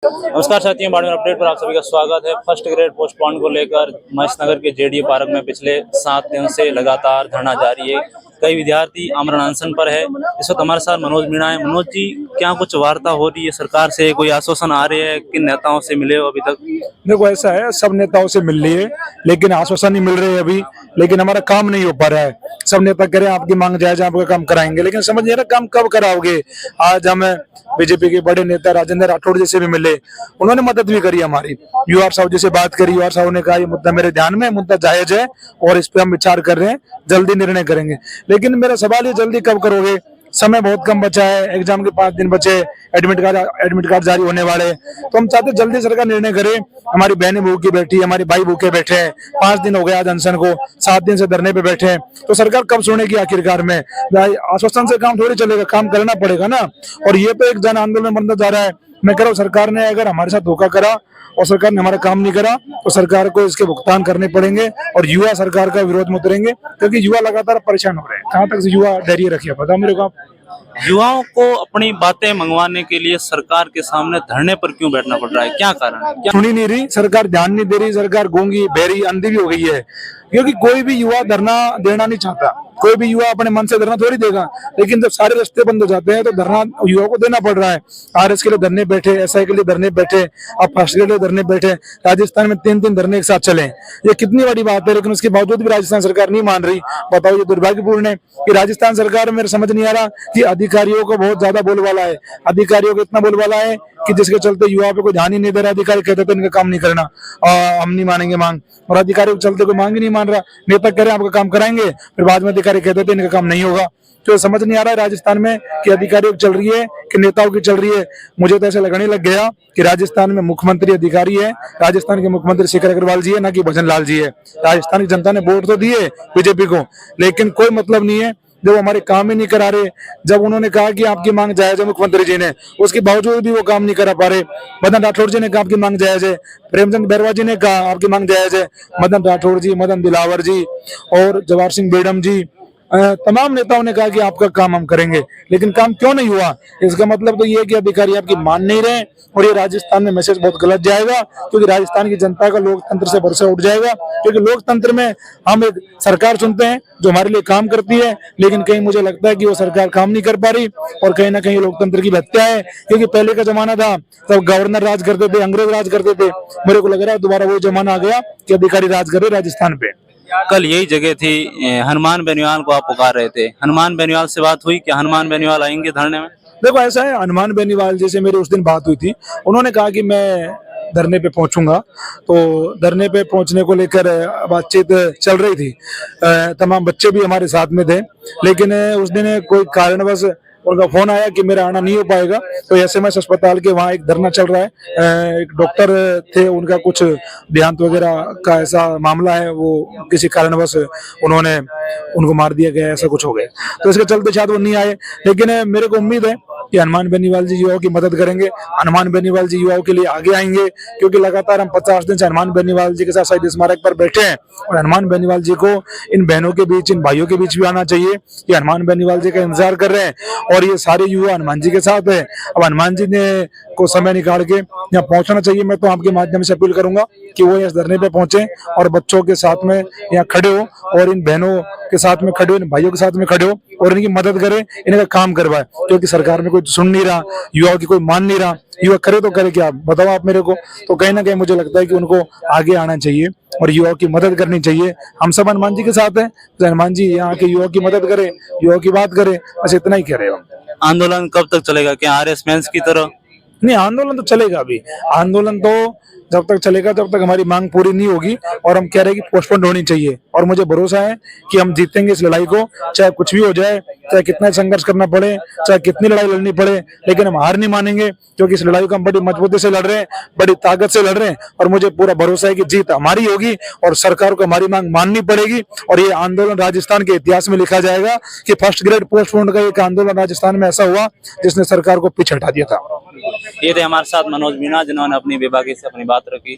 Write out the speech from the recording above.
नमस्कार साथियों, बाड़मेर अपडेट पर आप सभी का स्वागत है। फर्स्ट ग्रेड पोस्टपोन को लेकर महेशनगर के जेडीए पार्क में पिछले 7 दिन से लगातार धरना जारी है। कई विद्यार्थी आमरण अनशन पर है। इस वक्त हमारे साथ मनोज मीणा है। मनोज जी, क्या कुछ वार्ता हो रही है सरकार से? कोई आश्वासन आ रहे हैं? किन नेताओं से मिले हो अभी तक? देखो, ऐसा है, सब नेताओं से मिल रही है लेकिन आश्वासन नहीं मिल रहे है अभी। लेकिन हमारा काम नहीं हो पा रहा है। सब नेता कह रहे हैं आपकी मांग जायज, आपका काम कराएंगे, लेकिन समझ नहीं आ रहा काम कब कराओगे। आज हमें बीजेपी के बड़े नेता राजेंद्र राठौड़ जैसे भी मिले, उन्होंने मदद भी करी हमारी। यूआर साहब जैसे बात करी, यूआर साहब ने कहा ये मुद्दा मेरे ध्यान में, मुद्दा जायज है और इस पे हम विचार कर रहे हैं, जल्दी निर्णय करेंगे। लेकिन मेरा सवाल ये, जल्दी कब करोगे? समय बहुत कम बचा है, एग्जाम के 5 दिन बचे, एडमिट कार्ड जारी होने वाले। तो हम चाहते जल्दी सरकार निर्णय करे। हमारी बहनें भूखी बैठी, हमारी भाई भूखे बैठे हैं। 5 दिन हो गए आज अनशन को, 7 दिन से धरने पे बैठे हैं। तो सरकार कब सुनेगी आखिरकार में? आश्वासन से काम थोड़ी चलेगा, काम करना पड़ेगा ना। और ये तो एक जन आंदोलन बनता जा रहा है। मैं कह रहा हूँ सरकार ने अगर हमारे साथ धोखा करा और सरकार ने हमारा काम नहीं करा तो सरकार को इसके भुगतान करने पड़ेंगे और युवा सरकार का विरोध में उतरेंगे, क्योंकि युवा लगातार परेशान हो रहे हैं। कहाँ तक युवा धैर्य रखिए, पता मेरे को आप? युवाओं को अपनी बातें मंगवाने के लिए सरकार के सामने धरने पर क्यों बैठना पड़ रहा है? क्या कारण है? सुनी नहीं रही सरकार, ध्यान नहीं दे रही सरकार, गूंगी बहरी अंधी भी हो गई है। क्योंकि कोई भी युवा धरना देना नहीं चाहता, कोई भी युवा अपने मन से धरना थोड़ी देगा। लेकिन जब सारे रास्ते बंद हो जाते हैं तो धरना युवा को देना पड़ रहा है। आरएस के लिए धरने बैठे, एसआई के लिए धरने बैठे, अब फर्स्ट के लिए धरने बैठे। राजस्थान में 3 धरने एक साथ चले, ये कितनी बड़ी बात है। लेकिन उसके बावजूद भी राजस्थान सरकार नहीं मान रही। बताओ, ये दुर्भाग्यपूर्ण है कि राजस्थान सरकार मेरे समझ नहीं आ रहा कि अधिकारियों को बहुत ज्यादा बोलबाला है। अधिकारियों को इतना बोलबाला है कि जिसके चलते युवा पे कोई ध्यान ही नहीं दे रहा। अधिकारी कहते थे इनका काम नहीं करना, हम नहीं मानेंगे मांग, और अधिकारियों के चलते कोई मांग ही नहीं मान रहा। नेता कह रहे हैं आपका काम कराएंगे, फिर बाद में अधिकारी कहते थे इनका काम नहीं होगा। तो समझ नहीं आ रहा है राजस्थान में कि अधिकारियों की चल रही है कि नेताओं की चल रही है। मुझे तो ऐसा लगने लग गया कि राजस्थान में मुख्यमंत्री अधिकारी है, राजस्थान के मुख्यमंत्री शेखर अग्रवाल जी है, ना कि भजन लाल जी है। राजस्थान की जनता ने वोट तो दिए बीजेपी को, लेकिन कोई मतलब नहीं है जब हमारे काम ही नहीं करा रहे। जब उन्होंने कहा कि आपकी मांग जायज है, मुख्यमंत्री जी ने, उसके बावजूद भी वो काम नहीं करा पा रहे। मदन राठौड़ जी ने कहा आपकी मांग जायज है, प्रेमचंद बैरवा जी ने कहा आपकी मांग जायज है, मदन राठौड़ जी, मदन दिलावर जी और जवाहर सिंह बेडम जी, तमाम नेताओं ने कहा कि आपका काम हम करेंगे। लेकिन काम क्यों नहीं हुआ? इसका मतलब तो ये है कि अधिकारी आपकी मान नहीं रहे, और ये राजस्थान में मैसेज बहुत गलत जाएगा, क्योंकि राजस्थान की जनता का लोकतंत्र से भरोसा उठ जाएगा। क्योंकि लोकतंत्र में हम एक सरकार चुनते हैं जो हमारे लिए काम करती है, लेकिन कहीं मुझे लगता है कि वो सरकार काम नहीं कर पा रही, और कहीं ना कहीं लोकतंत्र की हत्या है। क्योंकि पहले का जमाना था तब गवर्नर राज करते थे, अंग्रेज राज करते थे। मेरे को लग रहा है दोबारा वो जमाना आ गया कि अधिकारी राज कर रहे राजस्थान पे। कल यही जगह थी, हनुमान बेनीवाल को आप पुकार रहे थे। हनुमान बेनीवाल से बात हुई? क्या हनुमान बेनीवाल आएंगे धरने में? देखो, ऐसा है, हनुमान बेनीवाल जैसे मेरी उस दिन बात हुई थी, उन्होंने कहा कि मैं धरने पे पहुंचूंगा। तो धरने पे पहुंचने को लेकर बातचीत चल रही थी। तमाम बच्चे भी हमारे साथ में थे, लेकिन उस दिन कोई कारणवश उनका फोन आया कि मेरा आना नहीं हो पाएगा। तो एसएमएस अस्पताल के वहाँ एक धरना चल रहा है। एक डॉक्टर थे, उनका कुछ देहांत वगैरह का ऐसा मामला है, वो किसी कारणवश उन्होंने उनको मार दिया गया, ऐसा कुछ हो गया। तो इसके चलते शायद वो नहीं आए। लेकिन मेरे को उम्मीद है कि हनुमान बेनीवाल जी युवाओं की मदद करेंगे। हनुमान बेनीवाल जी युवाओं के लिए आगे आएंगे, क्योंकि लगातार हम 50 दिन से हनुमान बेनीवाल जी के साथ शहीद स्मारक पर बैठे हैं। और हनुमान बेनीवाल जी को इन बहनों के बीच, इन भाइयों के बीच भी आना चाहिए। ये हनुमान बेनीवाल जी का इंतजार कर रहे हैं और ये सारे युवा हनुमान जी के साथ है। अब हनुमान जी ने को समय निकाल के यहाँ पहुंचना चाहिए। मैं तो आपके माध्यम से अपील करूंगा कि वो इस धरने पे पहुंचे और बच्चों के साथ में यहाँ खड़े हो, और इन बहनों के साथ में खड़े हो, इन भाइयों के साथ में खड़े हो और इनकी मदद करें, इनका काम करवाए। क्योंकि सरकार में कोई सुन नहीं रहा, युवाओं की कोई मान नहीं रहा। युवा करे तो करे क्या, बताओ आप मेरे को। तो कहीं ना कहीं मुझे लगता है कि उनको आगे आना चाहिए और युवाओं की मदद करनी चाहिए। हम सब हनुमान जी के साथ हैं, तो हनुमान जी यहाँ के युवाओं की मदद करें, युवाओं की बात करें, बस इतना ही कह रहे हो। आंदोलन कब तक चलेगा? क्या आरएस मेंस की तरह? नहीं, आंदोलन तो चलेगा। अभी आंदोलन तो जब तक चलेगा जब तक हमारी मांग पूरी नहीं होगी, और हम कह रहे हैं कि पोस्टपोन होनी चाहिए। और मुझे भरोसा है कि हम जीतेंगे इस लड़ाई को, चाहे कुछ भी हो जाए, चाहे कितना संघर्ष करना पड़े, चाहे कितनी लड़ाई लड़नी पड़े, लेकिन हम हार नहीं मानेंगे। क्योंकि इस लड़ाई को हम बड़ी मजबूती से लड़ रहे हैं, बड़ी ताकत से लड़ रहे हैं, और मुझे पूरा भरोसा है कि जीत हमारी होगी और सरकार को हमारी मांग माननी पड़ेगी। और ये आंदोलन राजस्थान के इतिहास में लिखा जाएगा कि फर्स्ट ग्रेड पोस्टपोन का एक आंदोलन राजस्थान में ऐसा हुआ जिसने सरकार को पीछे हटा दिया था। ये थे हमारे साथ मनोज मीणा, जिन्होंने अपनी विभागीय से अपनी बात रखी।